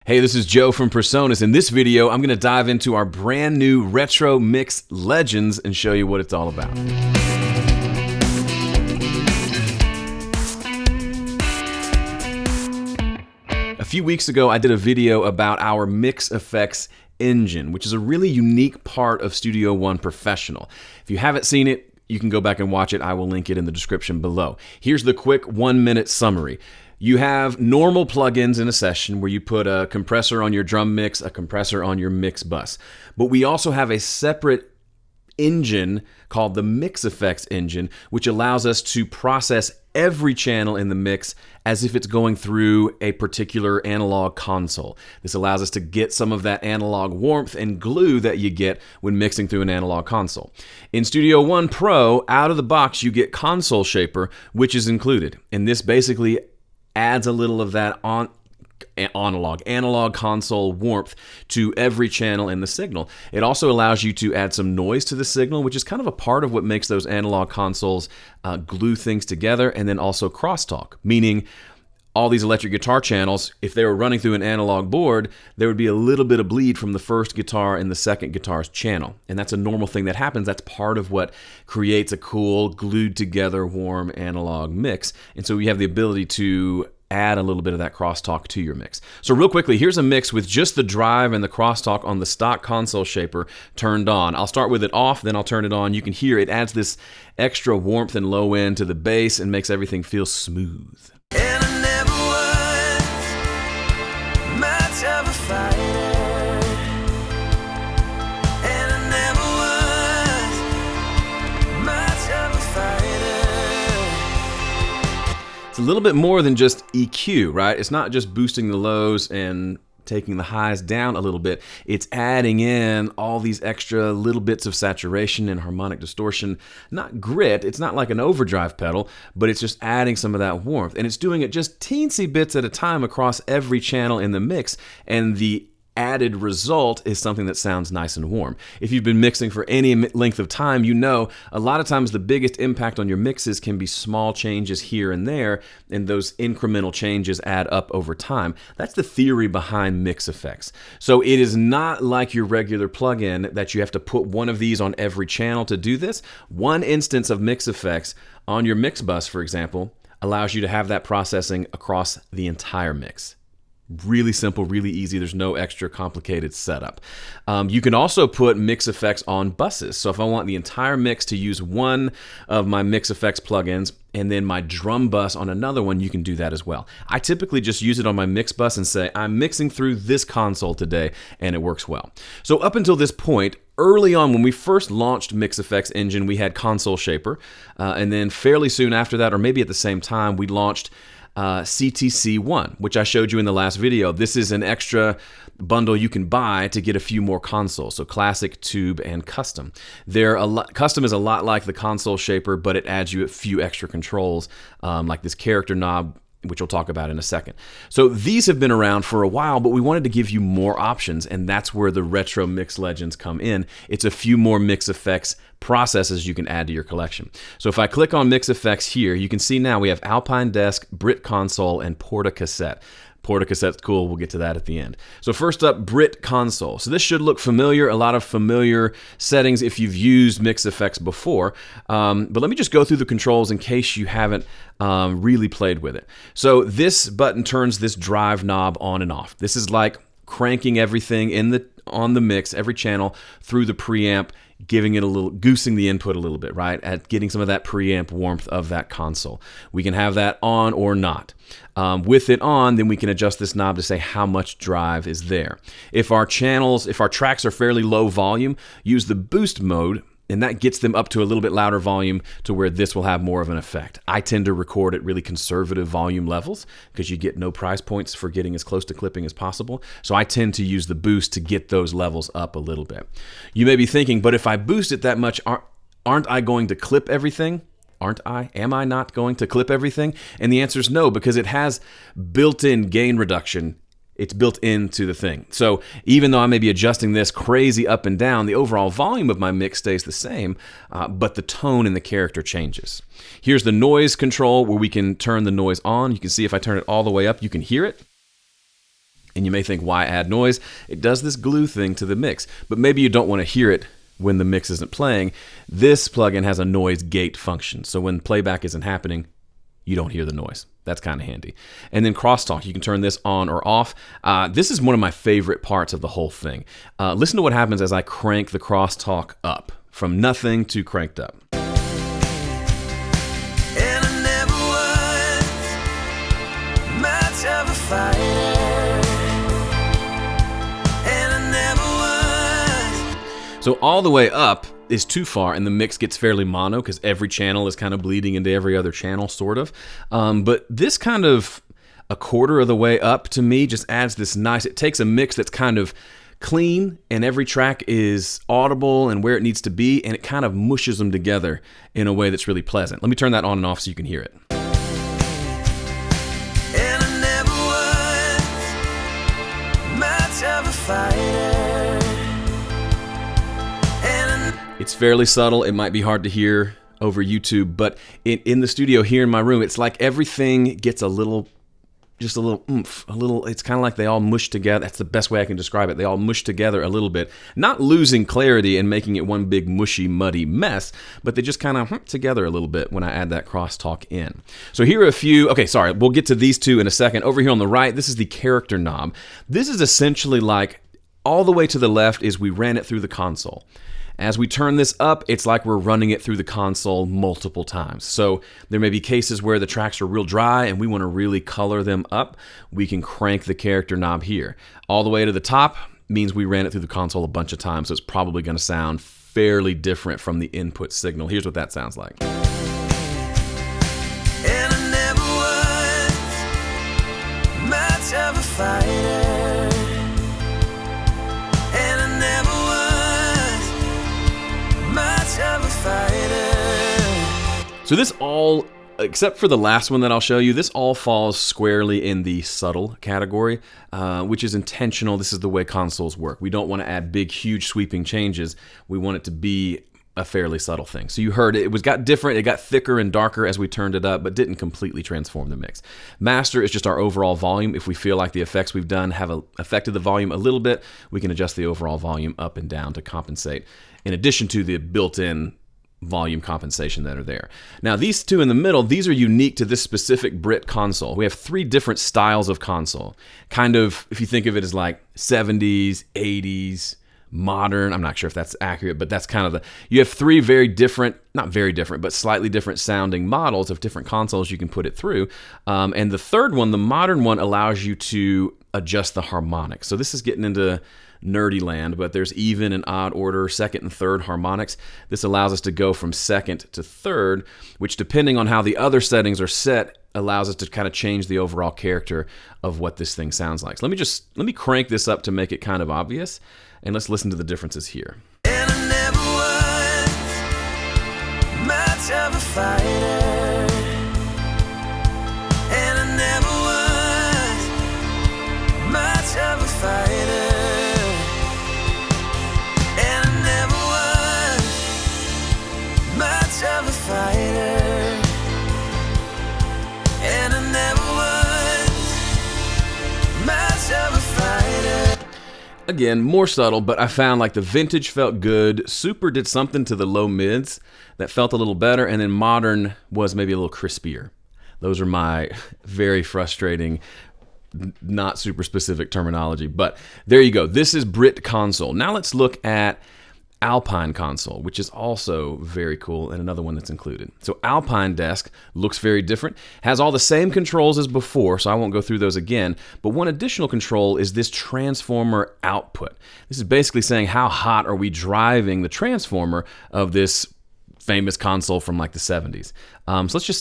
Hey, this is Joe from Presonus. In this video, I'm going to dive into our brand new Retro Mix Legends and show you what it's all about. A few weeks ago, I did a video about our Mix Effects engine, which is a really unique part of Studio One Professional. If you haven't seen it, you can go back and watch it. I will link it in the description below. Here's the quick 1-minute summary. You have normal plugins in a session where you put a compressor on your drum mix, a compressor on your mix bus. But we also have a separate engine called the Mix Effects engine, which allows us to process every channel in the mix as if it's going through a particular analog console. This allows us to get some of that analog warmth and glue that you get when mixing through an analog console. In Studio One Pro, out of the box, you get Console Shaper, which is included. And this basically adds a little of that analog console warmth to every channel in the signal. It also allows you to add some noise to the signal, which is kind of a part of what makes those analog consoles glue things together, and then also crosstalk, meaning all these electric guitar channels, if they were running through an analog board, there would be a little bit of bleed from the first guitar and the second guitar's channel. And that's a normal thing that happens. That's part of what creates a cool, glued together, warm analog mix. And so you have the ability to add a little bit of that crosstalk to your mix. So real quickly, here's a mix with just the drive and the crosstalk on the stock Console Shaper turned on. I'll start with it off, then I'll turn it on. You can hear it adds this extra warmth and low end to the bass and makes everything feel smooth. And I never was much of a fighter. And I never was much of a fighter. It's a little bit more than just EQ, right? It's not just boosting the lows and taking the highs down a little bit. It's adding in all these extra little bits of saturation and harmonic distortion. Not grit, it's not like an overdrive pedal, but it's just adding some of that warmth. And it's doing it just teensy bits at a time across every channel in the mix, and the added result is something that sounds nice and warm. If you've been mixing for any length of time, you know a lot of times the biggest impact on your mixes can be small changes here and there, and those incremental changes add up over time. That's the theory behind Mix Effects. So it is not like your regular plugin that you have to put one of these on every channel to do this. One instance of Mix Effects on your mix bus, for example, allows you to have that processing across the entire mix. Really simple, really easy. There's no extra complicated setup. You can also put Mix Effects on buses. So if I want the entire mix to use one of my Mix Effects plugins and then my drum bus on another one, you can do that as well. I typically just use it on my mix bus and say, I'm mixing through this console today, and it works well. So up until this point, early on when we first launched Mix Effects Engine, we had Console Shaper. And then fairly soon after that, or maybe at the same time, we launched CTC1, which I showed you in the last video. This is an extra bundle you can buy to get a few more consoles, so classic, tube, and custom. Custom is a lot like the Console Shaper, but it adds you a few extra controls, like this character knob, which we'll talk about in a second. So these have been around for a while, but we wanted to give you more options, and that's where the Retro Mix Legends come in. It's a few more Mix Effects processes you can add to your collection. So if I click on Mix Effects here, you can see now we have Alpine Desk, Brit Console, and Porta Cassette. Porta Cassette's cool, we'll get to that at the end. So first up, Brit Console. So this should look familiar, a lot of familiar settings if you've used Mix Effects before, but let me just go through the controls in case you haven't really played with it. So this button turns this drive knob on and off. This is like cranking everything on the mix, every channel through the preamp, giving it a little, goosing the input a little bit, right? At getting some of that preamp warmth of that console. We can have that on or not. With it on, then we can adjust this knob to say how much drive is there. If our tracks are fairly low volume, use the boost mode, and that gets them up to a little bit louder volume to where this will have more of an effect. I tend to record at really conservative volume levels because you get no prize points for getting as close to clipping as possible. So I tend to use the boost to get those levels up a little bit. You may be thinking, but if I boost it that much, aren't I going to clip everything? Aren't I? Am I not going to clip everything? And the answer is no, because it has built-in gain reduction. It's built into the thing. So even though I may be adjusting this crazy up and down, the overall volume of my mix stays the same, but the tone and the character changes. Here's the noise control where we can turn the noise on. You can see if I turn it all the way up, you can hear it. And you may think, why add noise? It does this glue thing to the mix, but maybe you don't want to hear it when the mix isn't playing. This plugin has a noise gate function, so when playback isn't happening, you don't hear the noise. That's kind of handy. And then crosstalk, you can turn this on or off. This is one of my favorite parts of the whole thing. Listen to what happens as I crank the crosstalk up, from nothing to cranked up. And I never was much of a fighter. And I never was. So all the way up is too far, and the mix gets fairly mono because every channel is kind of bleeding into every other channel, sort of. But this kind of a quarter of the way up, to me, just adds this nice, it takes a mix that's kind of clean and every track is audible and where it needs to be, and it kind of mushes them together in a way that's really pleasant. Let me turn that on and off so you can hear it. And I never was much of a fighter. It's fairly subtle. It might be hard to hear over YouTube, but in the studio here in my room, it's like everything gets just a little oomph, it's kind of like they all mush together. That's the best way I can describe it. They all mush together a little bit, not losing clarity and making it one big mushy, muddy mess, but they just kind of together a little bit when I add that crosstalk in. So here are a few, okay, sorry, we'll get to these two in a second. Over here on the right, this is the character knob. This is essentially like, all the way to the left is we ran it through the console. As we turn this up, it's like we're running it through the console multiple times. So there may be cases where the tracks are real dry and we want to really color them up. We can crank the character knob here. All the way to the top means we ran it through the console a bunch of times, so it's probably going to sound fairly different from the input signal. Here's what that sounds like. And I never was much of a fighter. And I never was much of a fighter. So this all, except for the last one that I'll show you, this all falls squarely in the subtle category, which is intentional. This is the way consoles work. We don't want to add big, huge, sweeping changes. We want it to be a fairly subtle thing. So you heard it got different, it got thicker and darker as we turned it up, but didn't completely transform the mix. Master is just our overall volume. If we feel like the effects we've done have affected the volume a little bit, we can adjust the overall volume up and down to compensate, in addition to the built-in volume compensation that are there. Now these two in the middle, these are unique to this specific Brit console. We have three different styles of console. Kind of, if you think of it as like 70s, 80s, modern, I'm not sure if that's accurate, but that's kind of you have three very different, not very different, but slightly different sounding models of different consoles you can put it through. And the third one, the modern one, allows you to adjust the harmonics. So this is getting into nerdy land, but there's even and odd order, second and third harmonics. This allows us to go from second to third, which, depending on how the other settings are set, allows us to kind of change the overall character of what this thing sounds like. So let me crank this up to make it kind of obvious, and let's listen to the differences here. And I never was much of a fighter. And I never was much of a fighter. And I never was much of a fighter. And I never was much of a fighter. Again, more subtle, but I found like the vintage felt good. Super did something to the low mids that felt a little better, and then modern was maybe a little crispier. Those are my very frustrating, not super specific terminology, but there you go. This is Brit Console. Now let's look at Alpine Console, which is also very cool, and another one that's included. So Alpine Desk looks very different, has all the same controls as before, so I won't go through those again, but one additional control is this transformer output. This is basically saying how hot are we driving the transformer of this famous console from like the 70s. So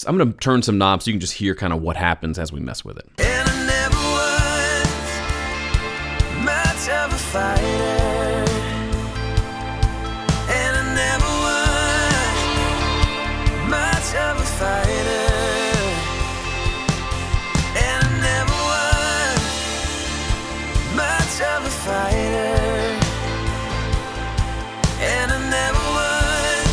I'm going to turn some knobs so you can just hear kind of what happens as we mess with it. And I never was much of a fighter. And I never was much of a fighter. And I never was much of a fighter. And I never was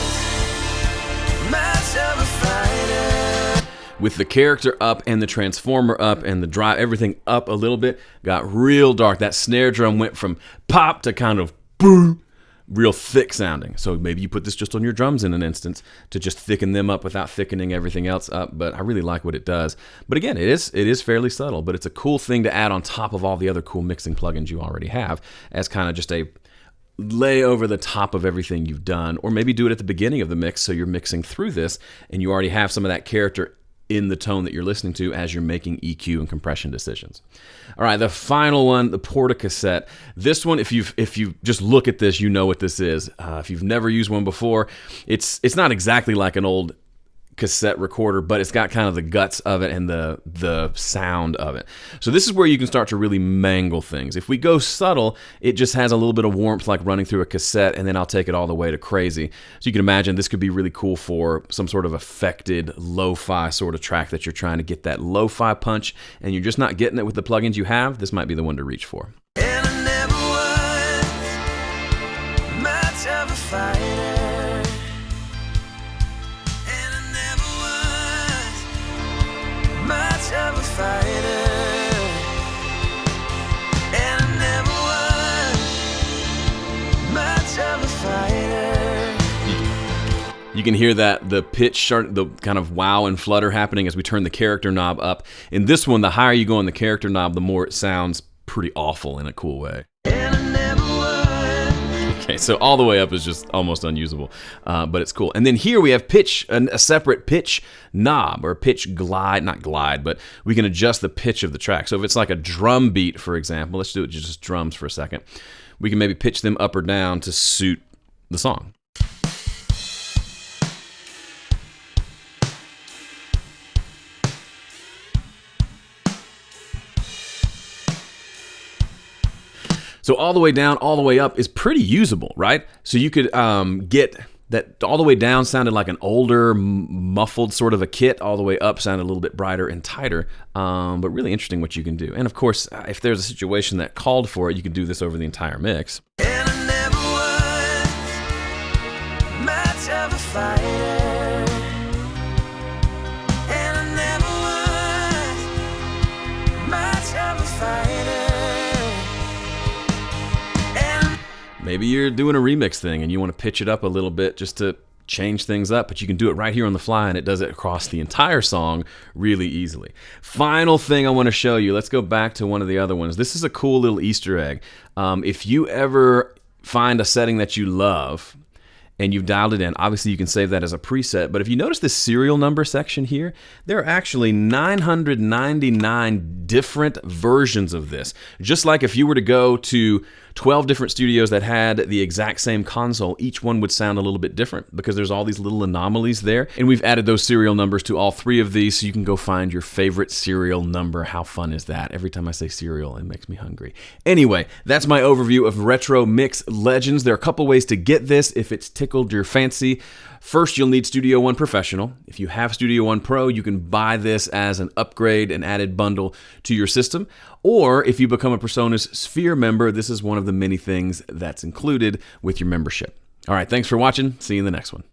much of a fighter. with the character up and the transformer up and the drive, everything up a little bit, got real dark. That snare drum went from pop to kind of boom, real thick sounding. So maybe you put this just on your drums in an instance to just thicken them up without thickening everything else up. But I really like what it does. But again, it is fairly subtle, but it's a cool thing to add on top of all the other cool mixing plugins you already have as kind of just a lay over the top of everything you've done, or maybe do it at the beginning of the mix so you're mixing through this and you already have some of that character in the tone that you're listening to as you're making EQ and compression decisions. All right, the final one, the Porta Cassette. This one, if you just look at this, you know what this is. If you've never used one before, it's not exactly like an old cassette recorder, but it's got kind of the guts of it and the sound of it. So this is where you can start to really mangle things. If we go subtle, it just has a little bit of warmth like running through a cassette, and then I'll take it all the way to crazy. So you can imagine this could be really cool for some sort of affected lo-fi sort of track that you're trying to get that lo-fi punch and you're just not getting it with the plugins you have. This might be the one to reach for. And I never was much of a fighter. Of a fighter, and I never was much of a fighter. You can hear that the pitch, the kind of wow and flutter happening as we turn the character knob up. In this one, the higher you go on the character knob, the more it sounds pretty awful in a cool way. And I never was. Okay, so all the way up is just almost unusable, but it's cool. And then here we have pitch, a separate pitch knob or pitch glide, not glide, but we can adjust the pitch of the track. So if it's like a drum beat, for example, let's do it just drums for a second. We can maybe pitch them up or down to suit the song. So all the way down, all the way up is pretty usable, right? So you could get that all the way down sounded like an older, muffled sort of a kit. All the way up sounded a little bit brighter and tighter, but really interesting what you can do. And of course, if there's a situation that called for it, you can do this over the entire mix. And I never was much of a fighter. And I never was much of a fighter. Maybe you're doing a remix thing and you want to pitch it up a little bit just to change things up, but you can do it right here on the fly and it does it across the entire song really easily. Final thing I want to show you, let's go back to one of the other ones. This is a cool little Easter egg. If you ever find a setting that you love and you've dialed it in, obviously you can save that as a preset, but if you notice this serial number section here, there are actually 999 different versions of this. Just like if you were to go to 12 different studios that had the exact same console, each one would sound a little bit different because there's all these little anomalies there. And we've added those serial numbers to all three of these so you can go find your favorite serial number. How fun is that? Every time I say serial, it makes me hungry. Anyway, that's my overview of Retro Mix Legends. There are a couple ways to get this if it's tickled your fancy. First, you'll need Studio One Professional. If you have Studio One Pro, you can buy this as an upgrade, an added bundle to your system. Or if you become a Presonus Sphere member, this is one of the many things that's included with your membership. All right, thanks for watching. See you in the next one.